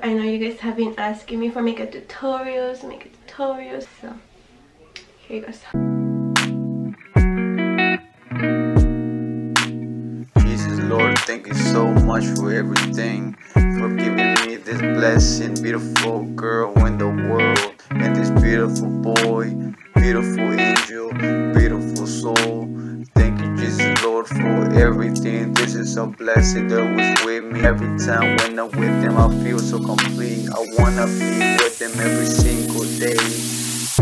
I know you guys have been asking me for makeup tutorials, so here you go. Jesus, Lord, thank you so much for everything, for giving me this blessing, beautiful girl in the world, and this beautiful boy, beautiful angel, beautiful soul. Thank you, Jesus, Lord, for everything. This is a blessing that was with me. Every time when I'm with them, I feel so complete. I wanna be with them every single day.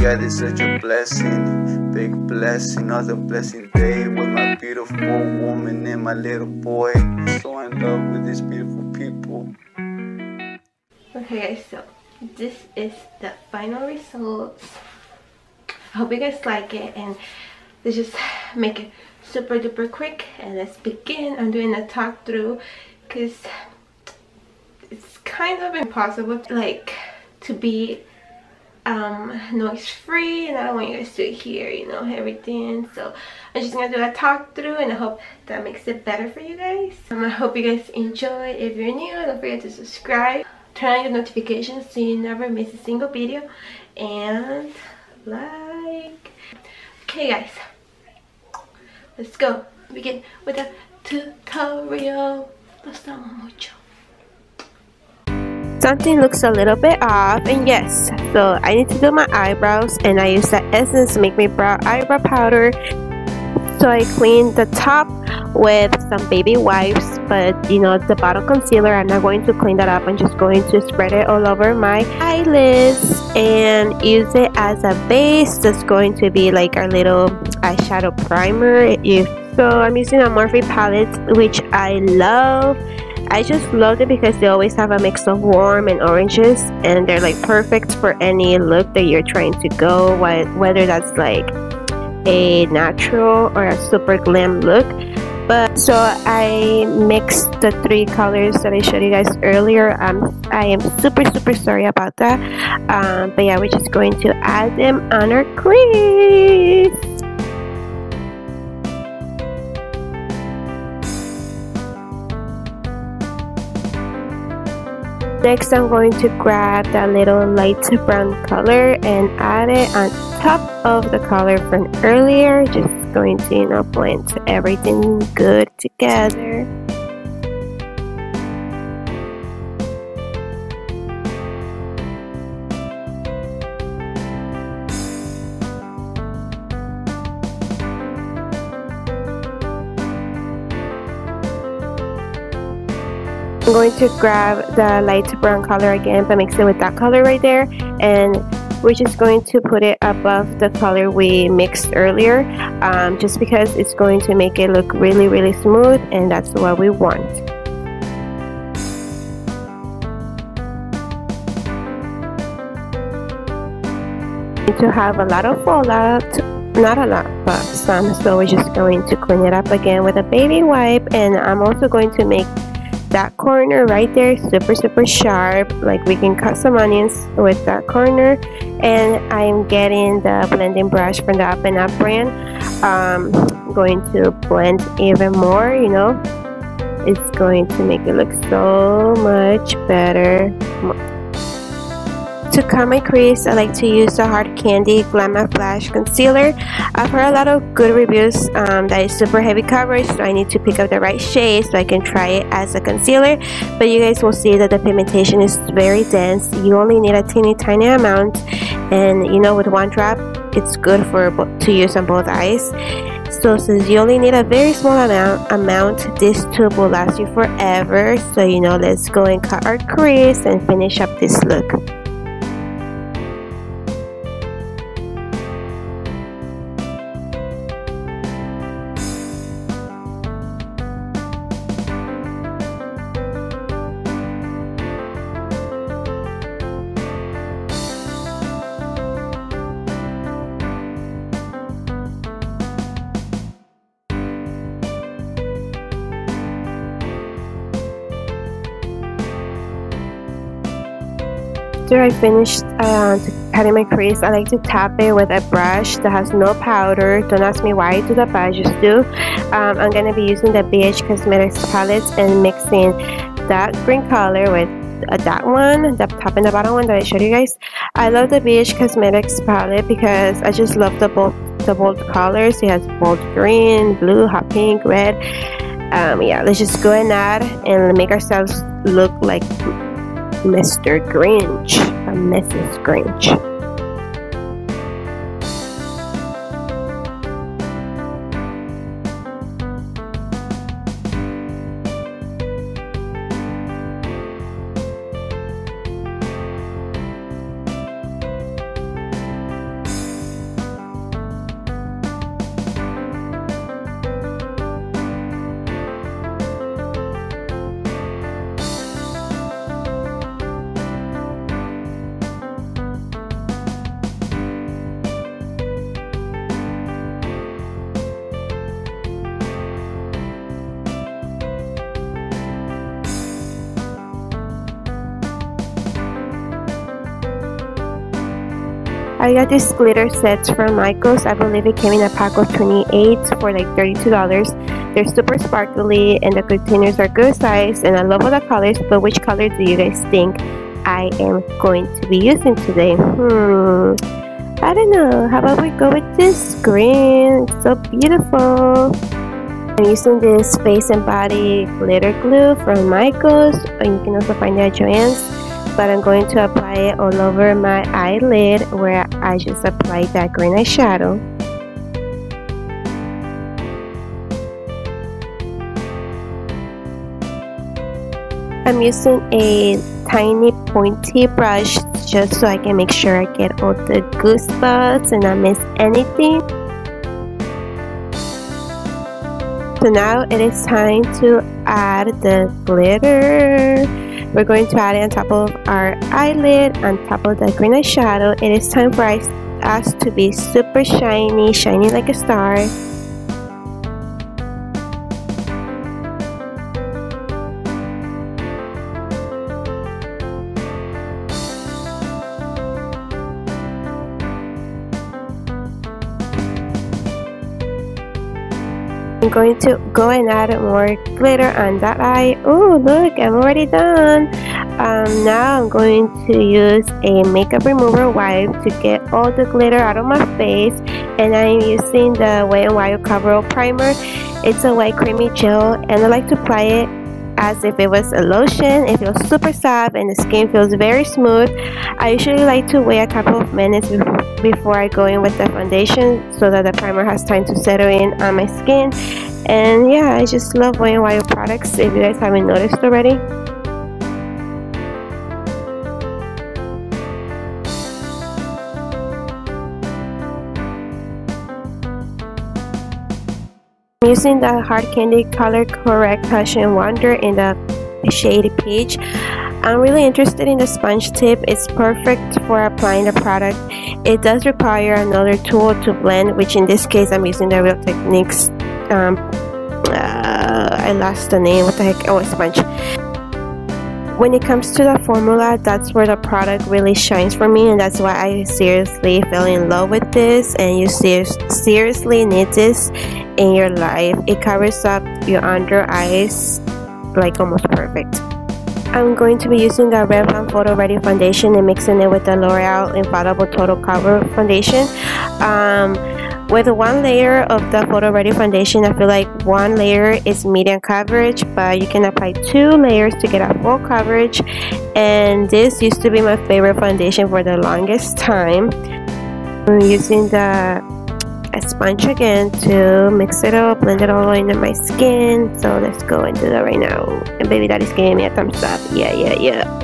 God is such a blessing, big blessing, another blessing day with my beautiful woman and my little boy. I'm so in love with these beautiful people. Okay guys, so this is the final results. I hope you guys like it, and let's just make it super duper quick and let's begin. I'm doing a talk through because it's kind of impossible to be noise free, and I don't want you guys to hear, you know, everything. So I'm just gonna do a talk through, and I hope that makes it better for you guys. I hope you guys enjoy. If you're new, don't forget to subscribe, turn on your notifications so you never miss a single video, and like. Okay guys, let's go begin with the tutorial. Los amo mucho. Something looks a little bit off, and yes, so I need to do my eyebrows, and I use that Essence Make Me eyebrow powder. So I clean the top with some baby wipes, but you know, the bottom concealer, I'm not going to clean that up. I'm just going to spread it all over my eyelids and use it as a base. That's going to be like our little eyeshadow primer. So I'm using a Morphe palette, which I love. I just love it because they always have a mix of warm and oranges, and they're like perfect for any look that you're trying to go, whether that's like a natural or a super glam look. But so I mixed the three colors that I showed you guys earlier. I am super sorry about that, but yeah, we're just going to add them on our crease. Next, I'm going to grab that little light brown color and add it on top of the color from earlier. Just going to, you know, blend everything good together. I'm going to grab the light brown color again, but mix it with that color right there, and we're just going to put it above the color we mixed earlier, just because it's going to make it look really smooth, and that's what we want. To have a lot of fallout, not a lot but some, so we're just going to clean it up again with a baby wipe. And I'm also going to make that corner right there super sharp, like we can cut some onions with that corner. And I'm getting the blending brush from the Up and Up brand. I'm going to blend even more, you know, it's going to make it look so much better. To cut my crease, I like to use the Hard Candy Glamour Flash Concealer. I've heard a lot of good reviews that it's super heavy coverage, so I need to pick up the right shade so I can try it as a concealer. But you guys will see that the pigmentation is very dense. You only need a tiny amount, and you know, with one drop, it's good to use on both eyes. So since you only need a very small amount, this tube will last you forever. So you know, let's go and cut our crease and finish up this look. After I finished cutting my crease, I like to tap it with a brush that has no powder. Don't ask me why I do that, but I just do. I'm going to be using the BH Cosmetics palette and mixing that green color with that one, the top and the bottom one that I showed you guys. I love the BH Cosmetics palette because I just love the bold colors. It has bold green, blue, hot pink, red. Yeah, let's just go and add and make ourselves look like Mr. Grinch or Mrs. Grinch. I got these glitter sets from Michaels. I believe it came in a pack of 28 for like $32. They're super sparkly and the containers are good size and I love all the colors, but which color do you guys think I am going to be using today? I don't know. How about we go with this green? It's so beautiful. I'm using this face and body glitter glue from Michaels, and you can also find it at Joann's. But I'm going to apply it all over my eyelid where I just applied that green eyeshadow. I'm using a tiny pointy brush just so I can make sure I get all the good spots and not miss anything. So now it is time to add the glitter. We're going to add it on top of our eyelid, on top of the green eyeshadow. It is time for us to be super shiny, shiny like a star. I'm going to go and add more glitter on that eye. Oh, look, I'm already done. Now I'm going to use a makeup remover wipe to get all the glitter out of my face. And I'm using the Wet n Wild Cover Up Primer. It's a white creamy gel and I like to apply it as if it was a lotion. It feels super soft and the skin feels very smooth. I usually like to wait a couple of minutes before I go in with the foundation so that the primer has time to settle in on my skin. And yeah, I just love Wet n Wild products if you guys haven't noticed already. I'm using the Hard Candy Color Correct Hush and Wonder in the shade Peach. I'm really interested in the sponge tip. It's perfect for applying the product. It does require another tool to blend, which in this case I'm using the Real Techniques. I lost the name. What the heck? Oh, sponge. When it comes to the formula, that's where the product really shines for me, and that's why I seriously fell in love with this. And you seriously need this in your life. It covers up your under eyes like almost perfect. I'm going to be using the Revlon Photo Ready foundation and mixing it with the L'Oreal Infallible Total Cover foundation. With one layer of the Photo Ready foundation, I feel like one layer is medium coverage, but you can apply 2 layers to get a full coverage. And this used to be my favorite foundation for the longest time. I'm using the sponge again to mix it up, blend it all into my skin. So let's go and do that right now. And baby daddy's giving me a thumbs up. Yeah, yeah, yeah.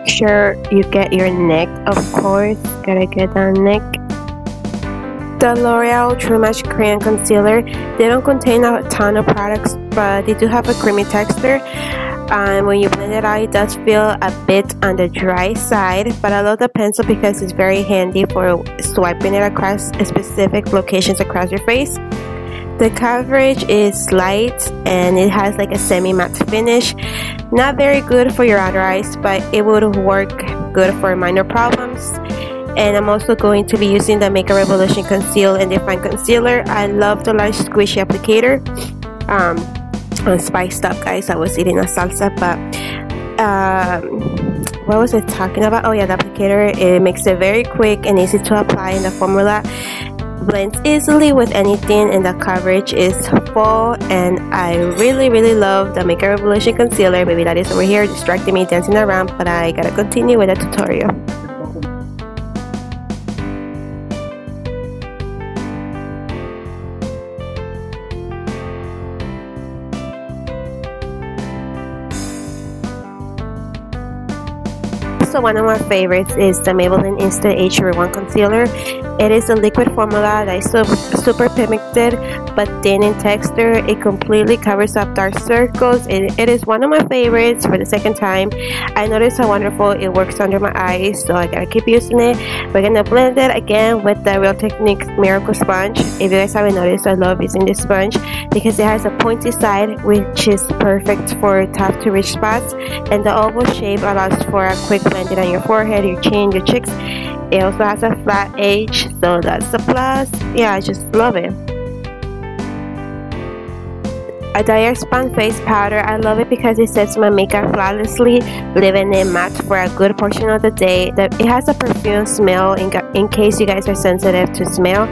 Sure, you get your neck, of course. Gotta get that neck. The L'Oreal True Match Cream Concealer. They don't contain a ton of products, but they do have a creamy texture. When you blend it out, it does feel a bit on the dry side, but I love the pencil because it's very handy for swiping it across specific locations across your face. The coverage is light and it has like a semi-matte finish. Not very good for your under eyes, but it would work good for minor problems. And I'm also going to be using the Makeup Revolution Conceal and Define Concealer. I love the large squishy applicator. I'm spiced up, guys. I was eating a salsa, but what was I talking about? Oh yeah, the applicator. It makes it very quick and easy to apply, and the formula blends easily with anything, and the coverage is full. And I really love the Makeup Revolution Concealer. Baby that is over here distracting me, dancing around, but I gotta continue with the tutorial. So one of my favorites is the Maybelline Instant Age Rewind Concealer. It is a liquid formula that is super pigmented but thin in texture. It completely covers up dark circles. It is one of my favorites. For the second time, I noticed how wonderful it works under my eyes, so I gotta keep using it. We're gonna blend it again with the Real Techniques Miracle Sponge. If you guys haven't noticed, I love using this sponge because it has a pointy side, which is perfect for tough to reach spots, and the oval shape allows for a quick blending on your forehead, your chin, your cheeks. It also has a flat edge, so that's a plus. Yeah, I just love it. A Dyer Sponge Face Powder. I love it because it sets my makeup flawlessly, leaving it matte for a good portion of the day. It has a perfume smell in case you guys are sensitive to smell,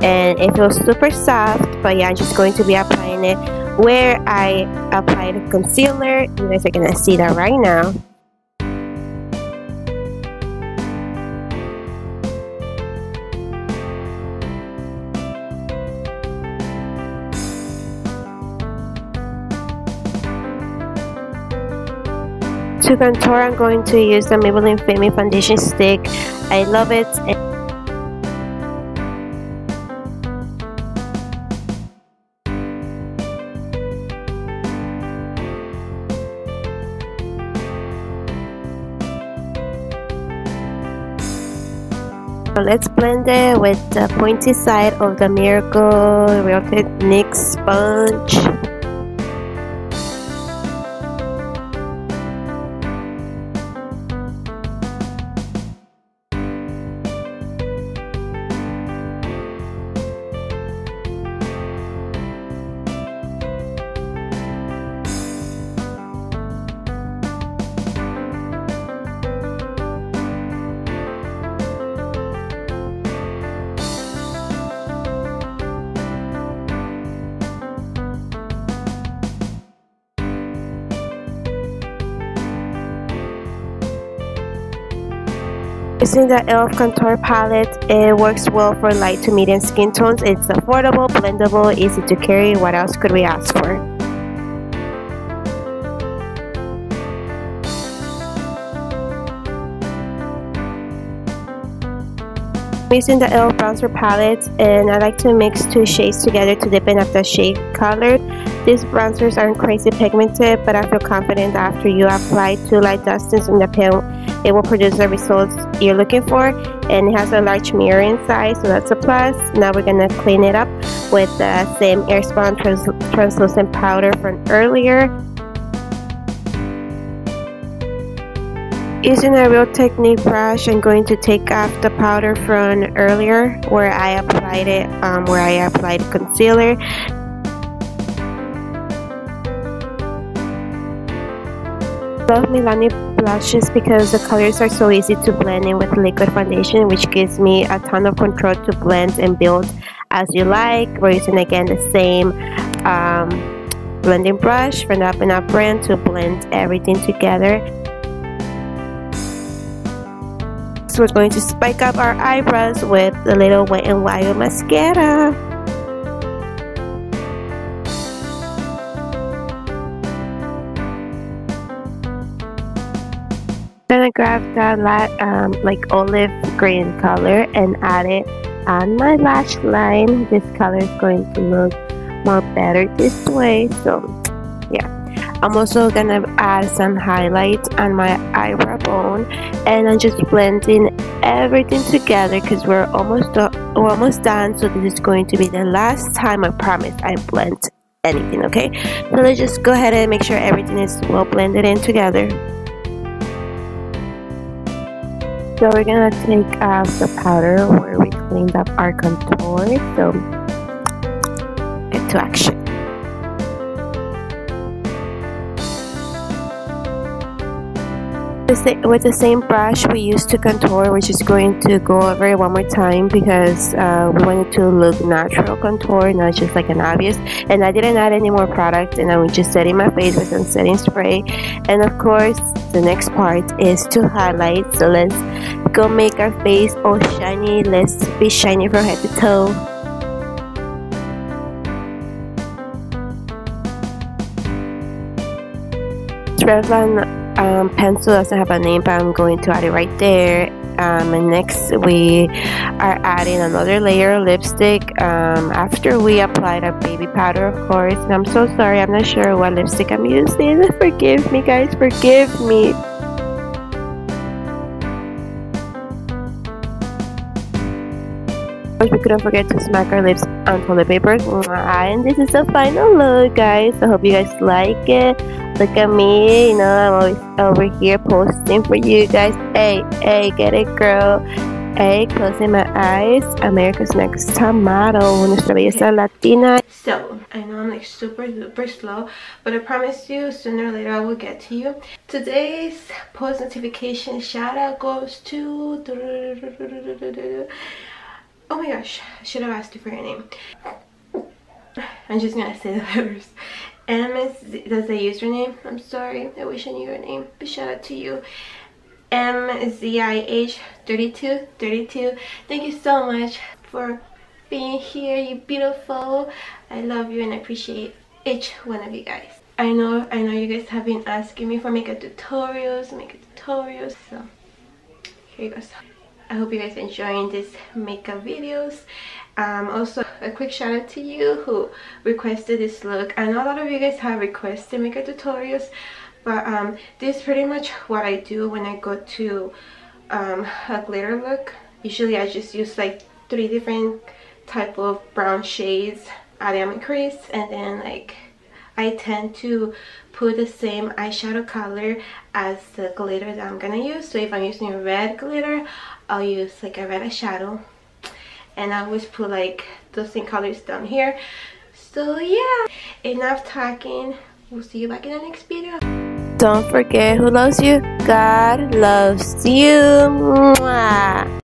and it feels super soft. But yeah, I'm just going to be applying it where I applied concealer. You guys are gonna see that right now. To contour, I'm going to use the Maybelline Fit Me Foundation Stick. I love it. Let's blend it with the pointy side of the Miracle Real Techniques sponge. Using the e.l.f. contour palette, it works well for light to medium skin tones. It's affordable, blendable, easy to carry. What else could we ask for? I'm using the e.l.f. bronzer palette, and I like to mix two shades together to deepen up the shade color. These bronzers aren't crazy pigmented, but I feel confident that after you apply two light dustings in the pen, it will produce the results you're looking for. And it has a large mirror inside, so that's a plus. Now we're gonna clean it up with the same Airspun translucent powder from earlier. Using a Real Technique brush, I'm going to take off the powder from earlier where I applied it, where I applied concealer. I love Milani blushes because the colors are so easy to blend in with liquid foundation, which gives me a ton of control to blend and build as you like. We're using again the same blending brush from the Up and Up brand to blend everything together. So we're going to spike up our eyebrows with a little Wet n Wild mascara. Gonna grab that like olive green color and add it on my lash line. This color is going to look more better this way. So yeah, I'm also gonna add some highlights on my eyebrow bone, and I'm just blending everything together because we're almost done. So this is going to be the last time, I promise, I blend anything. Okay, so let's just go ahead and make sure everything is well blended in together. So we're gonna take out the powder where we cleaned up our contour. So get to action. With the same brush we used to contour, we're just going to go over it one more time because we wanted to look natural contour, not just like an obvious. And I didn't add any more product, and I was just setting my face with some setting spray. And of course, the next part is to highlight. So let's go make our face all shiny. Let's be shiny from head to toe. Revlon pencil doesn't have a name, but I'm going to add it right there. And next we are adding another layer of lipstick after we applied our baby powder, of course. And I'm so sorry, I'm not sure what lipstick I'm using. Forgive me, guys, forgive me. Of course, we couldn't forget to smack our lips on toilet paper. And this is the final look, guys. I hope you guys like it. Look at me, you know, I'm always over here posting for you guys. Hey, get it, girl. Hey, closing my eyes. America's Next Top Model, nuestra belleza latina. So, I know I'm like super duper slow, but I promise you, sooner or later I will get to you. Today's post notification shout out goes to... Oh my gosh, I should have asked you for your name. I'm just gonna say the letters. That's the username. I'm sorry, I wish I knew your name, but shout out to you. MZIH3232. Thank you so much for being here, you beautiful. I love you and I appreciate each one of you guys. I know you guys have been asking me for makeup tutorials, so here goes. I hope you guys are enjoying these makeup videos. Also a quick shout out to you who requested this look. I know a lot of you guys have requested makeup tutorials, but this is pretty much what I do when I go to a glitter look. Usually I just use like 3 different type of brown shades, add on my crease, and then like I tend to put the same eyeshadow color as the glitter that I'm gonna use. So if I'm using red glitter, I'll use like a red eyeshadow, and I always put like those same colors down here. So yeah, enough talking. We'll see you back in the next video. Don't forget, who loves you? God loves you. Mwah.